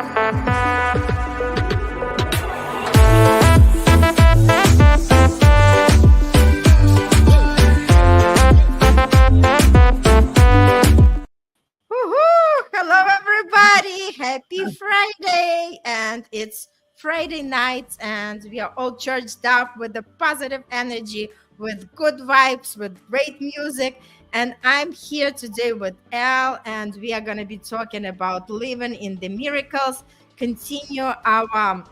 Woohoo! Hello, everybody. Happy Friday. And it's Friday night, and we are all charged up with the positive energy, with good vibes, with great music. And I'm here today with Elle, and we are going to be talking about living in the miracles, continue our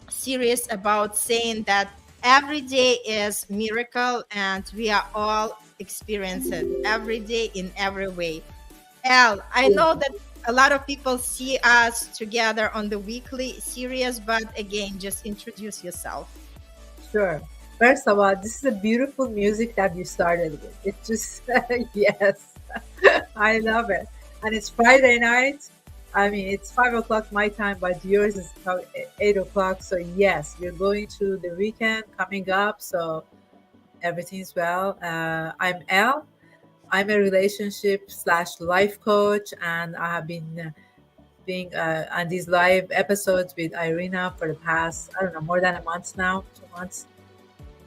series about saying that every day is miracle, and we are all experiencing every day in every way. Elle, I know that a lot of people see us together on the weekly series, but again, just introduce yourself. Sure. First of all, this is a beautiful music that you started with. It just, yes, I love it. And it's Friday night. I mean, it's 5 o'clock my time, but yours is about 8 o'clock. So, yes, we're going to the weekend coming up. So, everything's well. I'm Elle. I'm a relationship / life coach, and I have been being on these live episodes with Irina for the past, I don't know, more than a month now, 2 months.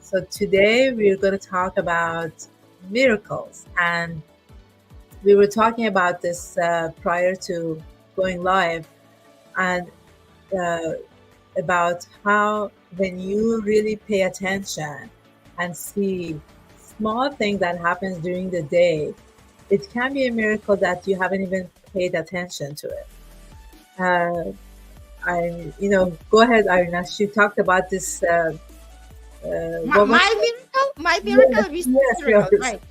So today we're going to talk about miracles, and we were talking about this prior to going live, and uh, about how when you really pay attention and see small thing that happens during the day, it can be a miracle that you haven't even paid attention to it. Go ahead, Irina. She talked about this. My miracle, we see Yes, miracle, yes. right?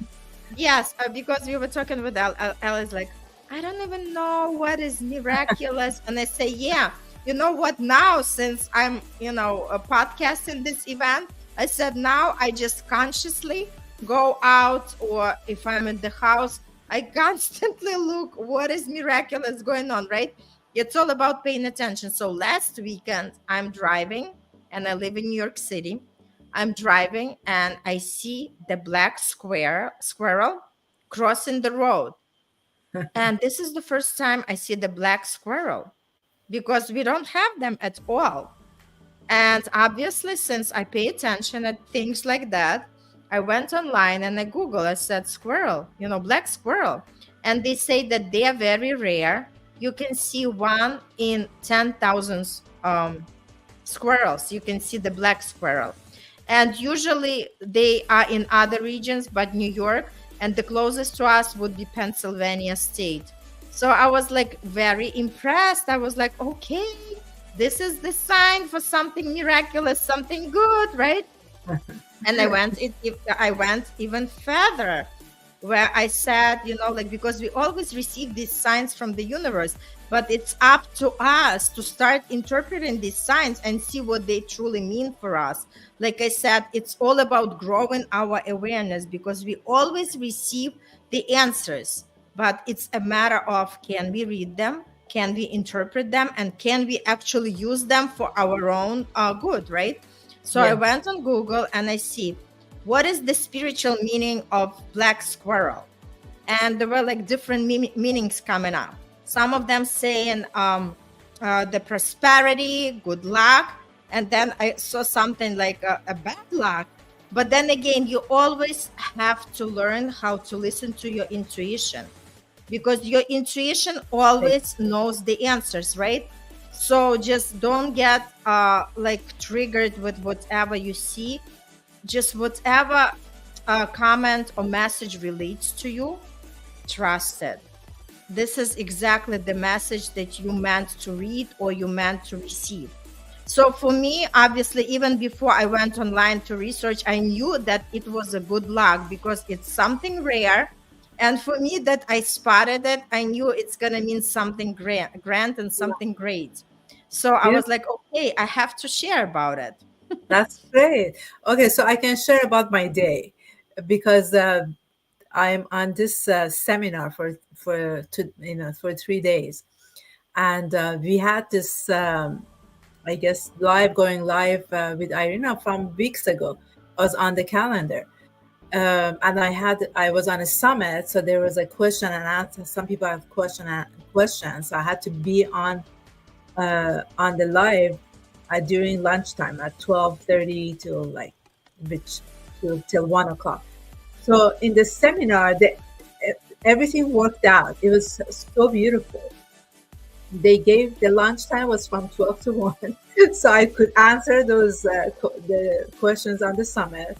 Yes, because we were talking with Elle is like, I don't even know what is miraculous. And I say, yeah, you know what? Now, since I'm, podcasting this event, I said, now I just consciously go out, or if I'm in the house, I constantly look what is miraculous going on, right? It's all about paying attention. So last weekend, I'm driving, and I live in New York City. I'm driving and I see the black squirrel crossing the road. And this is the first time I see the black squirrel, because we don't have them at all. And obviously, since I pay attention at things like that, I went online and I Googled, I said squirrel, black squirrel. And they say that they are very rare. You can see one in 10,000 squirrels. You can see the black squirrel. And usually they are in other regions, but New York, and the closest to us would be Pennsylvania state. So I was like very impressed. I was like, okay, this is the sign for something miraculous, something good, right? And I went even further, where I said, because we always receive these signs from the universe, but it's up to us to start interpreting these signs and see what they truly mean for us. Like I said, it's all about growing our awareness, because we always receive the answers, but it's a matter of, can we read them? Can we interpret them? And can we actually use them for our own good, right? So I went on Google and I see, what is the spiritual meaning of black squirrel? And there were like different meanings coming up. Some of them saying the prosperity, good luck. And then I saw something like a bad luck. But then again, you always have to learn how to listen to your intuition, because your intuition always knows the answers, right? So just don't get triggered with whatever you see. Just whatever comment or message relates to you, trust it. This is exactly the message that you meant to read or you meant to receive. So for me, obviously, even before I went online to research, I knew that it was a good luck, because it's something rare. And for me, that I spotted it, I knew it's going to mean something grand and something great. So I was like, okay, I have to share about it. That's great. Okay, so I can share about my day, because I'm on this seminar for 3 days, and we had this I guess going live with Irina from weeks ago. I was on the calendar, and I was on a summit, so there was a question and answer. Some people have questions, so I had to be on on the live during lunchtime at 12:30 till like which till 1 o'clock. So in the seminar, everything worked out. It was so beautiful. They gave the lunchtime was from 12 to 1, so I could answer those the questions on the summit.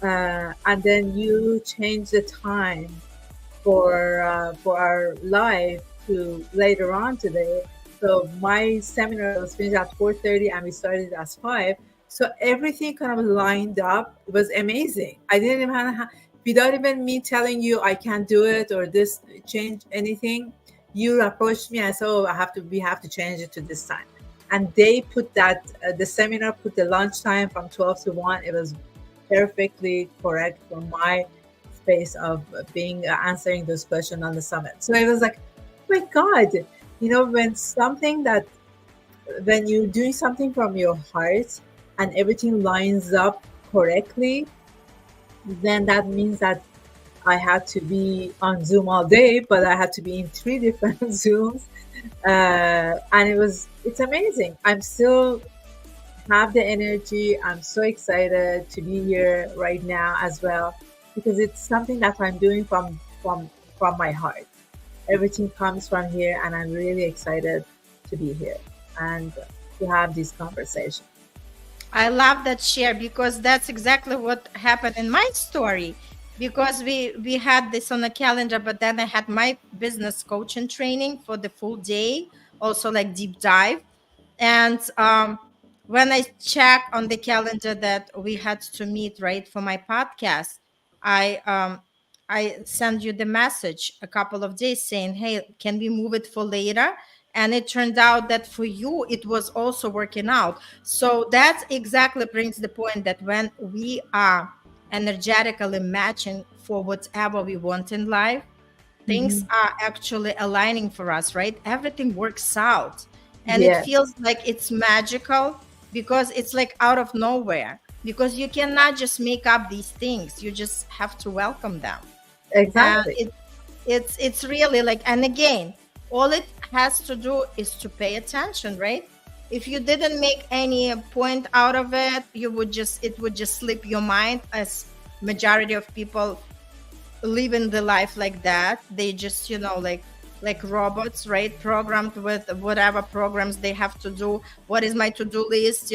And then you change the time for our live to later on today. So my seminar was finished at 4:30 and we started at 5. So everything kind of lined up. It was amazing. I didn't even without even me telling you I can't do it or this change anything. You approached me and said, "Oh, we have to change it to this time." And they put that the seminar put the lunchtime from 12 to 1. It was perfectly correct for my space of being answering those questions on the summit. So it was like, oh my God, when you're doing something from your heart and everything lines up correctly, then that means that I had to be on Zoom all day, but I had to be in 3 different Zooms. And it's amazing. I'm still have the energy. I'm so excited to be here right now as well, because it's something that I'm doing from my heart. Everything comes from here, and I'm really excited to be here and to have this conversation. I love that share, because that's exactly what happened in my story. Because we had this on the calendar, but then I had my business coaching training for the full day, also like deep dive. And when I check on the calendar that we had to meet right for my podcast, I sent you the message a couple of days saying, "Hey, can we move it for later?" And it turned out that for you it was also working out. So that exactly brings the point that when we are energetically matching for whatever we want in life, things are actually aligning for us, right? Everything works out. And it Yes, feels like it's magical, because it's like out of nowhere. Because you cannot just make up these things. You just have to welcome them. And exactly. it's really like, and again, all it has to do is to pay attention, right? If you didn't make any point out of it, it would just slip your mind, as majority of people living the life like that. They just, like robots, right? Programmed with whatever programs they have to do. What is my to-do list?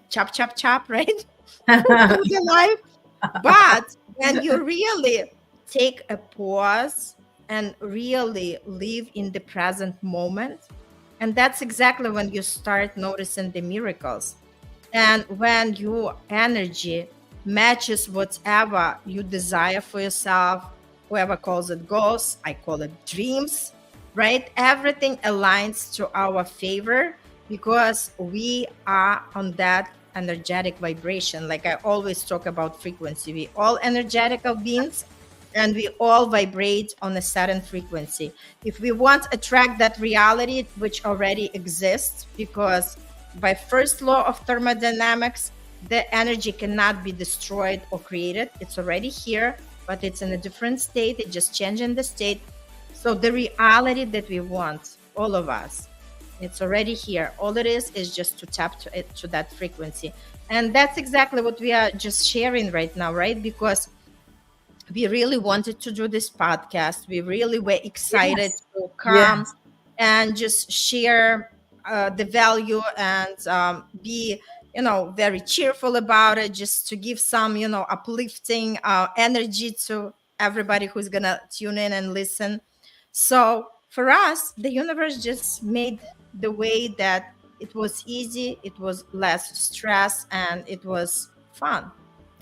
Chop, chop, chop, right? Through the life. But when you really take a pause and really live in the present moment, and that's exactly when you start noticing the miracles. And when your energy matches whatever you desire for yourself, whoever calls it goals, I call it dreams, right? Everything aligns to our favor, because we are on that energetic vibration. Like I always talk about frequency. We all energetical beings, and we all vibrate on a certain frequency. If we want to attract that reality which already exists, because by first law of thermodynamics, the energy cannot be destroyed or created. It's already here, but it's in a different state. It's just changing the state. So the reality that we want, all of us, it's already here. All it is just to tap to that frequency. And that's exactly what we are just sharing right now, right? Because we really wanted to do this podcast. We really were excited Yes, to come yes, and just share the value, and be, very cheerful about it, just to give some, uplifting energy to everybody who's gonna tune in and listen. So for us, the universe just made the way that it was easy, it was less stress, and it was fun.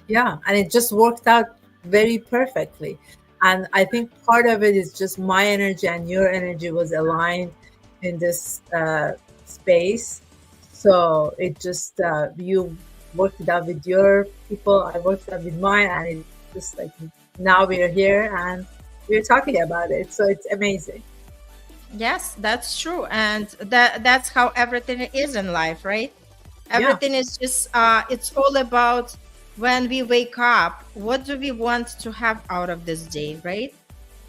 yeah. And it just worked out very perfectly. And I think part of it is just my energy and your energy was aligned in this space. So it just, you worked it out with your people, I worked it out with mine, and it just like now we're here and we're talking about it. So it's amazing. Yes, that's true. And that's how everything is in life, right? Yeah, Everything is just it's all about, when we wake up, what do we want to have out of this day, right?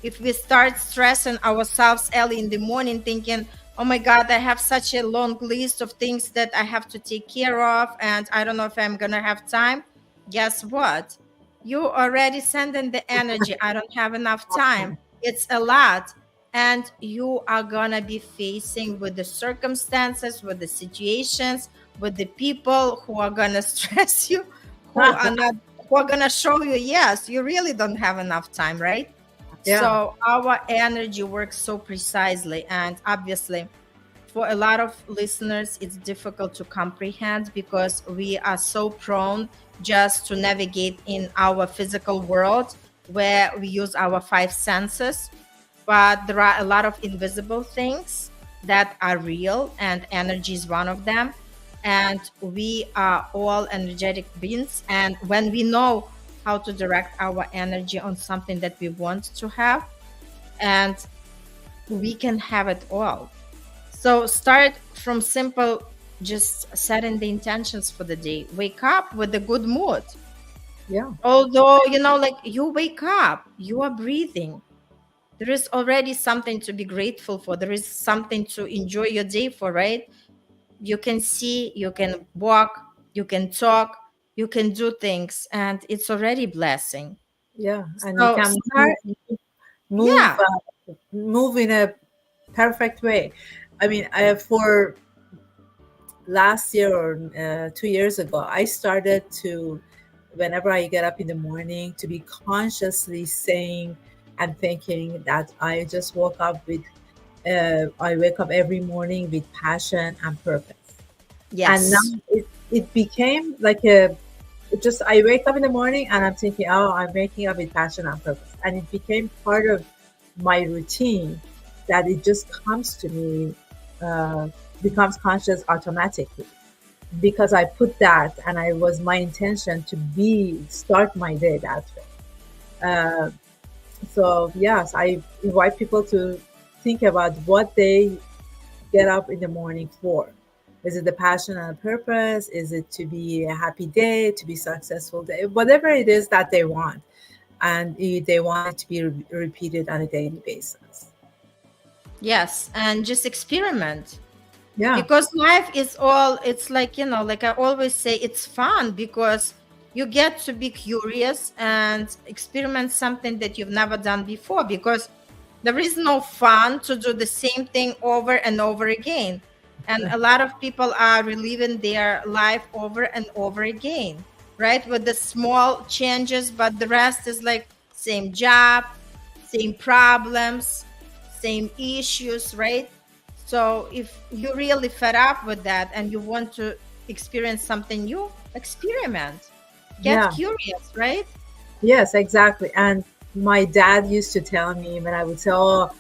If we start stressing ourselves early in the morning thinking, oh my God, I have such a long list of things that I have to take care of, and I don't know if I'm going to have time. Guess what? You already sending the energy. I don't have enough time. It's a lot. And you are going to be facing with the circumstances, with the situations, with the people who are going to stress you, who are going to show you, yes, you really don't have enough time, right? Yeah. So our energy works so precisely. And obviously, for a lot of listeners, it's difficult to comprehend because we are so prone just to navigate in our physical world where we use our five senses. But there are a lot of invisible things that are real, and energy is one of them. And we are all energetic beings. And when we know how to direct our energy on something that we want to have, and we can have it all. So start from simple, just setting the intentions for the day. Wake up with a good mood. Yeah. Although, like you wake up, you are breathing. There is already something to be grateful for. There is something to enjoy your day for, right? You can see, you can walk, you can talk, you can do things, and it's already blessing. Yeah. And you So can start, move yeah. move in a perfect way. I mean, for last year or 2 years ago, I started to, whenever I get up in the morning, to be consciously saying and thinking that I just woke up with, I wake up every morning with passion and purpose. And Yes. now it became like I wake up in the morning and I'm thinking, oh, I'm waking up with passion and purpose. And it became part of my routine that it just comes to me, becomes conscious automatically because I put that and I was my intention to start my day that way. So yes, I invite people to think about what they get up in the morning for. Is it the passion and purpose? Is it to be a happy day, to be successful day? Whatever it is that they want. And they want it to be repeated on a daily basis. Yes. And just experiment. Yeah. Because life is all, it's like, like I always say, it's fun because you get to be curious and experiment something that you've never done before, because there is no fun to do the same thing over and over again. And a lot of people are reliving their life over and over again, right? With the small changes, but the rest is like same job, same problems, same issues, right? So if you're really fed up with that and you want to experience something new, experiment. Get Yeah. curious, right? Yes, exactly. And my dad used to tell me when I would say, oh,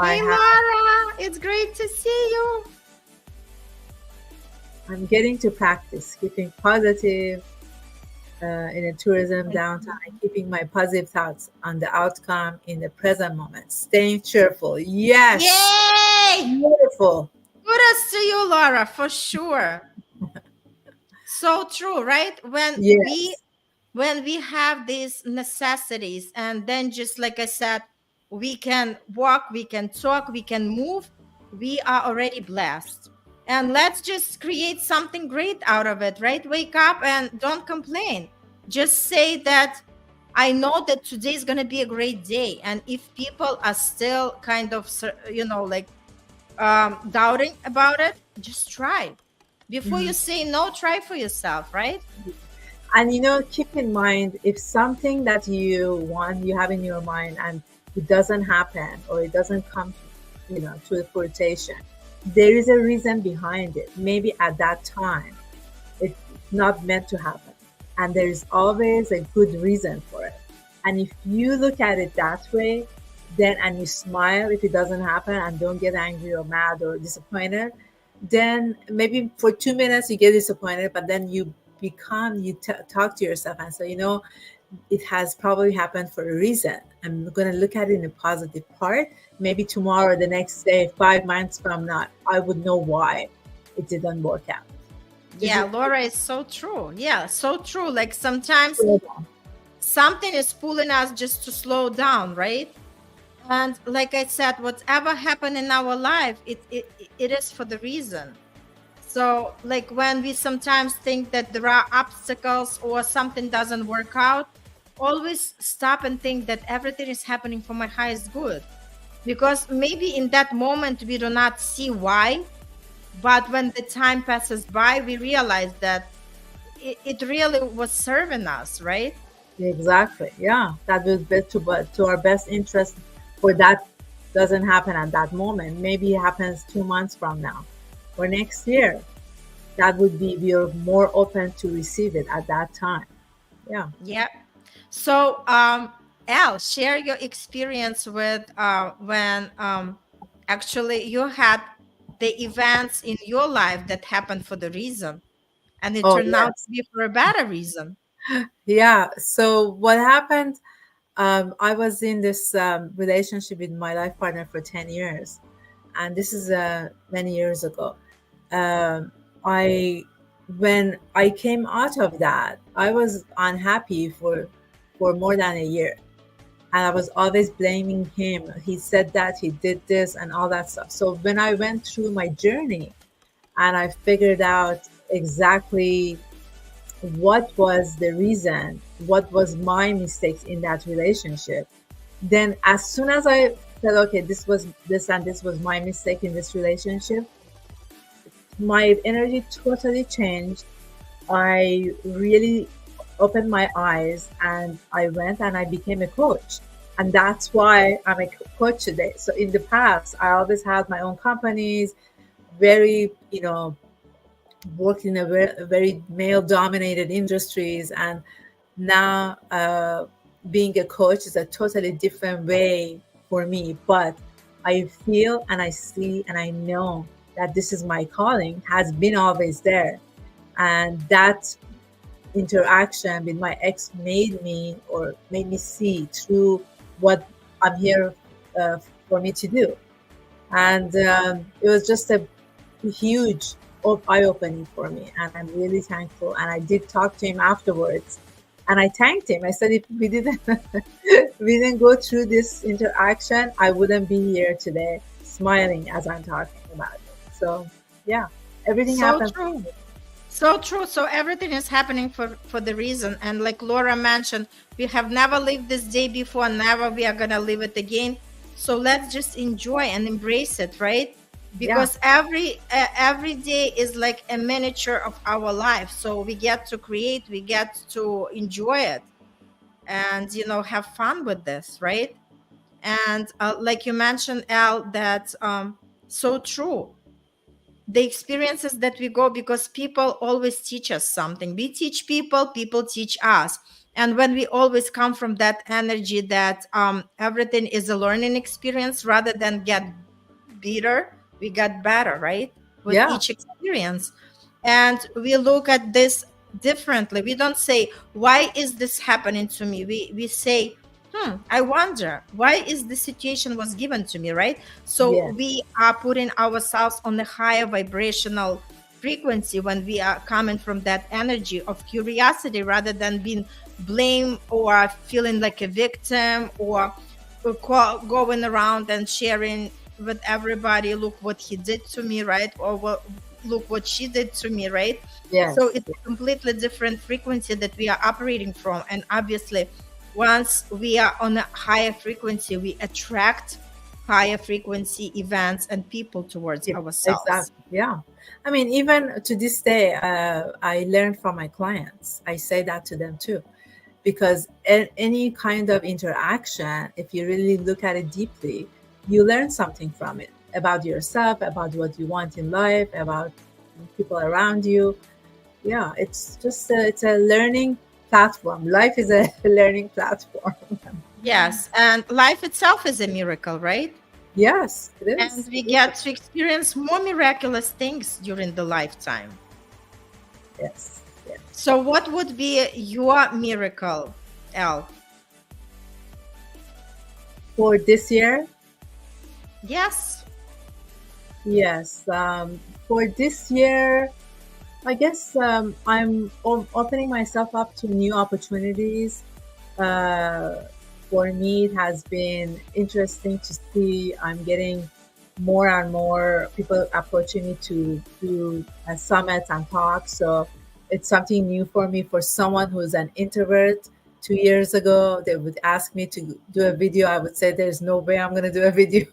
Hey, Laura, it's great to see you. I'm getting to practice keeping positive in a tourism downtown and keeping my positive thoughts on the outcome in the present moment. Staying cheerful. Yes. Yay! Beautiful. Kudos to you, Laura, for sure. So true, right? Yes. When we have these necessities, and then just like I said, we can walk, we can talk, we can move, we are already blessed. And let's just create something great out of it, right? Wake up and don't complain. Just say that I know that today is going to be a great day. And if people are still kind of, like doubting about it, just try. Before you say no, try for yourself, right? And keep in mind, if something that you have in your mind and it doesn't happen or it doesn't come to fruition, there is a reason behind it. Maybe at that time it's not meant to happen, and there is always a good reason for it. And if you look at it that way, then and you smile if it doesn't happen and don't get angry or mad or disappointed, then maybe for 2 minutes you get disappointed, but then you talk to yourself and say, it has probably happened for a reason. I'm going to look at it in a positive part. Maybe tomorrow, the next day, 5 months from now, I would know why it didn't work out. Yeah, Laura, is so true. Yeah, so true. Like sometimes something is pulling us just to slow down, right? And like I said, whatever happened in our life, it is for the reason. So like when we sometimes think that there are obstacles or something doesn't work out, always stop and think that everything is happening for my highest good. Because maybe in that moment we do not see why, but when the time passes by, we realize that it really was serving us, right? Exactly. Yeah, that would be to our best interest for that doesn't happen at that moment. Maybe it happens 2 months from now or next year. That would be we're more open to receive it at that time. Yeah. Yeah. So, Al, share your experience with when actually you had the events in your life that happened for the reason, and it Oh turned out yes. to be for a better reason. Yeah. So what happened? I was in this relationship with my life partner for 10 years, and this is many years ago. Um, I when I came out of that, I was unhappy for more than a year, and I was always blaming him. He said that he did this and all that stuff. So when I went through my journey and I figured out exactly what was the reason, what was my mistakes in that relationship, then as soon as I said, okay, this was this and this was my mistake in this relationship, my energy totally changed. I really opened my eyes and I went and I became a coach. And that's why I'm a coach today. So in the past, I always had my own companies, very, worked in a very male dominated industries. And now being a coach is a totally different way for me. But I feel and I see and I know that this is my calling, has been always there. And that interaction with my ex made me see through what I'm here uh, for me to do. And it was just a huge eye opening for me. And I'm really thankful. And I did talk to him afterwards. And I thanked him. I said, if we didn't, we didn't go through this interaction, I wouldn't be here today smiling as I'm talking about it. So, yeah, everything So happens. true. So true. So everything is happening for the reason. And like Laura mentioned, we have never lived this day before, never we are gonna live it again. So let's just enjoy and embrace it, right? Yeah, Because every day is like a miniature of our life. So we get to create, we get to enjoy it, and have fun with this, right? And like you mentioned, Al, that so true, the experiences that we go, because people always teach us something. We teach people, people teach us. And when we always come from that energy that everything is a learning experience, rather than get bitter, we get better, right? With yeah, each experience. And we look at this differently. We don't say, why is this happening to me? We say, I wonder why is the situation was given to me, right? So yes, we are putting ourselves on a higher vibrational frequency when we are coming from that energy of curiosity, rather than being blamed or feeling like a victim, or going around and sharing with everybody, look what he did to me, right? Or look what she did to me, right? So yes, it's a completely different frequency that we are operating from. And obviously, once we are on a higher frequency, we attract higher frequency events and people towards yeah, ourselves. exactly. Yeah. I mean, even to this day, I learn from my clients. I say that to them too, because any kind of interaction, if you really look at it deeply, you learn something from it about yourself, about what you want in life, about people around you. Yeah, it's a learning platform. Life is a learning platform. Yes, and life itself is a miracle, right? Yes, it And is. we It get is. to experience more miraculous things during the lifetime. Yes, yes. So, what would be your miracle, Elle? For this year, Yes. yes. For this year, I guess I'm opening myself up to new opportunities. Uh, for me, it has been interesting to see. I'm getting more and more people approaching me to do summits and talks. So it's something new for me. For someone who's an introvert, 2 years ago, they would ask me to do a video. I would say, "There's no way I'm going to do a video."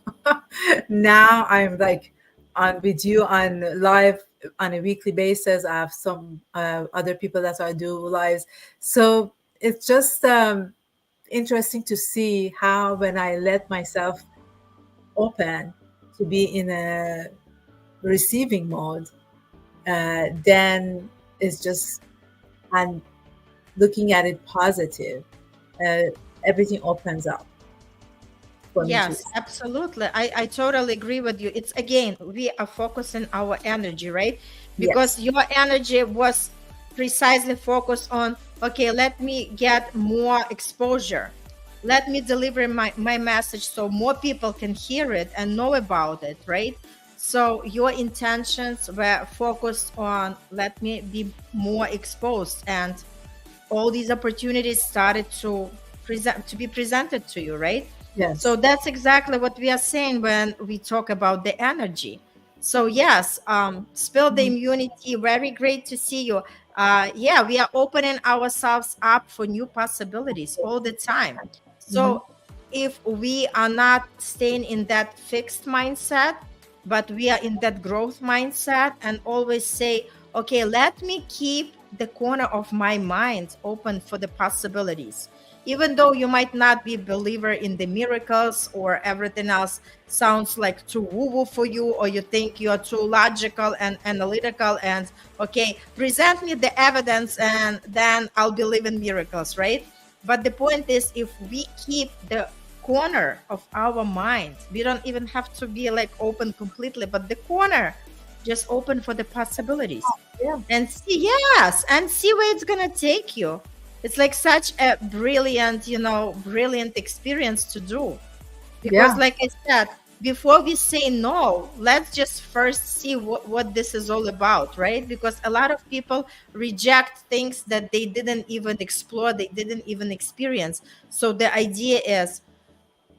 Now I'm like on with you on live on a weekly basis. I have some other people that I do lives. So it's just interesting to see how when I let myself open to be in a receiving mode, then it's just and looking at it positive, uh, everything opens up for me to Yes, receive. absolutely. I totally agree with you. It's again, we are focusing our energy, right? Because Yes. your energy was precisely focused on, okay, let me get more exposure. Let me deliver my message so more people can hear it and know about it, right? So your intentions were focused on let me be more exposed, and all these opportunities started to be presented to you, right? So Yes. that's exactly what we are saying when we talk about the energy. So yes, spill the Mhm. immunity, very great to see you. Yeah, we are opening ourselves up for new possibilities all the time. Mhm. So if we are not staying in that fixed mindset, but we are in that growth mindset and always say, okay, let me keep the corner of my mind open for the possibilities. Even though you might not be a believer in the miracles or everything else sounds like too woo-woo for you, or you think you're too logical and analytical and okay, present me the evidence and then I'll believe in miracles, right? But the point is, if we keep the corner of our mind, we don't even have to be like open completely, but the corner just open for the possibilities Yeah. and see, yes, and see where it's gonna take you. It's like such a brilliant, brilliant experience to do. Because Yeah. like I said, before we say no, let's just first see what this is all about, right? Because a lot of people reject things that they didn't even explore, they didn't even experience. So the idea is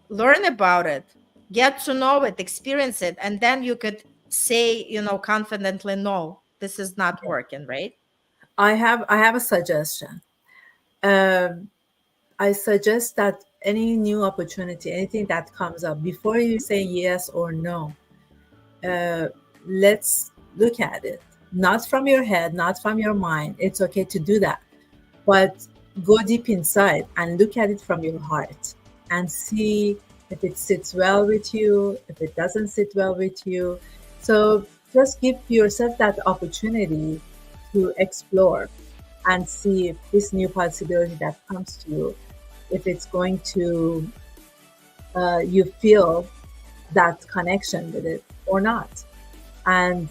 learn about it, get to know it, experience it, and then you could say, confidently, no, this is not working, right? I have a suggestion. Um, I suggest that any new opportunity, anything that comes up, before you say yes or no, uh, let's look at it. Not from your head, not from your mind. It's okay to do that. But go deep inside and look at it from your heart and see if it sits well with you, if it doesn't sit well with you. So just give yourself that opportunity to explore and see if this new possibility that comes to you, if it's going to you feel that connection with it or not. And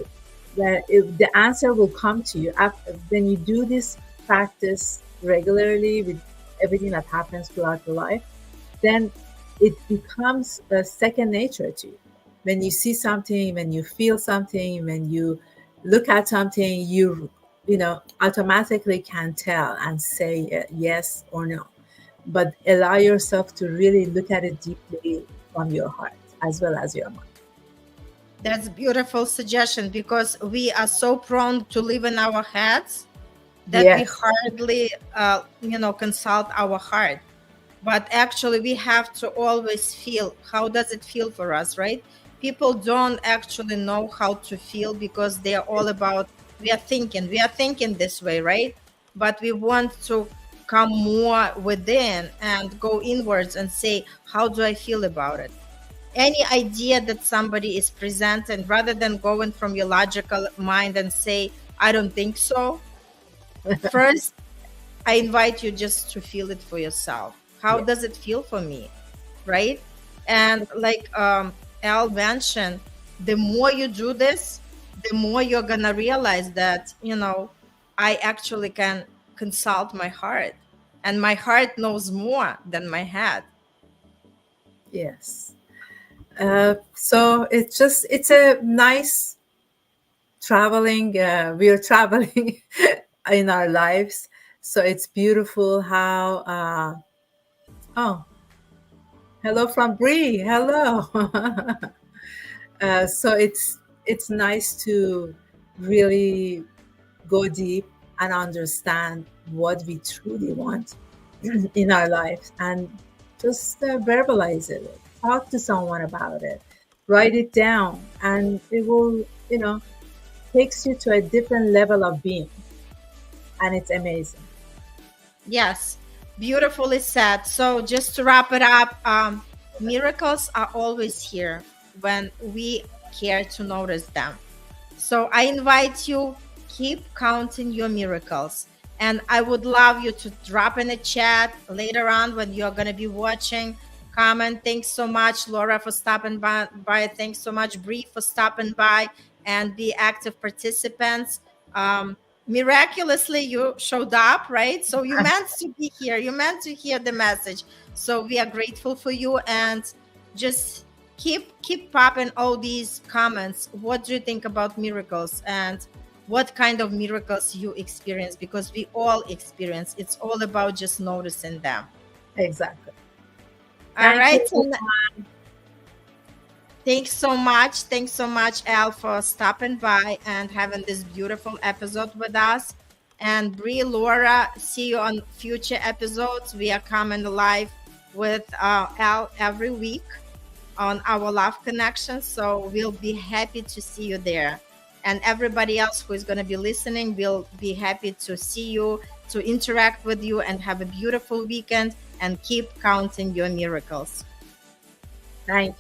the answer will come to you after, when you do this practice regularly with everything that happens throughout your life. Then it becomes a second nature to you. When you see something, when you feel something, when you look at something, you automatically can tell and say yes or no. But allow yourself to really look at it deeply from your heart as well as your mind. That's beautiful suggestion, because we are so prone to live in our heads that we Yes. hardly consult our heart. But actually we have to always feel, how does it feel for us, right? People don't actually know how to feel because they are all about, we are thinking this way, right? But we want to come more within and go inwards and say, how do I feel about it? Any idea that somebody is presenting, rather than going from your logical mind and say, I don't think so, first I invite you just to feel it for yourself. How Yes. does it feel for me? Right? And like Al mentioned, the more you do this, the more you're gonna realize that, I actually can consult my heart. And my heart knows more than my head. Yes. So it's a nice traveling. We are traveling in our lives, so it's beautiful how. Oh. Hello from Bree. Hello. So it's nice to really go deep and understand what we truly want in our lives, and just verbalize it. Talk to someone about it. Write it down, and it will, takes you to a different level of being, and it's amazing. Yes, beautifully said. So just to wrap it up, miracles are always here when we care to notice them. So I invite you, keep counting your miracles. And I would love you to drop in the chat later on when you're going to be watching. Comment. Thanks so much, Laura, for stopping by. Thanks so much, Bree, for stopping by and be active participants. Miraculously, you showed up, right? So you meant to be here. You meant to hear the message. So we are grateful for you, and just keep popping all these comments. What do you think about miracles, and what kind of miracles you experience? Because we all experience. It's all about just noticing them. Exactly. All right. You. Thanks so much. Thanks so much, Elle, for stopping by and having this beautiful episode with us. And Bree, Laura, see you on future episodes. We are coming live with Elle every week on our Love Connection. So we'll be happy to see you there. And everybody else who is going to be listening, will be happy to see you, to interact with you, and have a beautiful weekend, and keep counting your miracles. Thank you.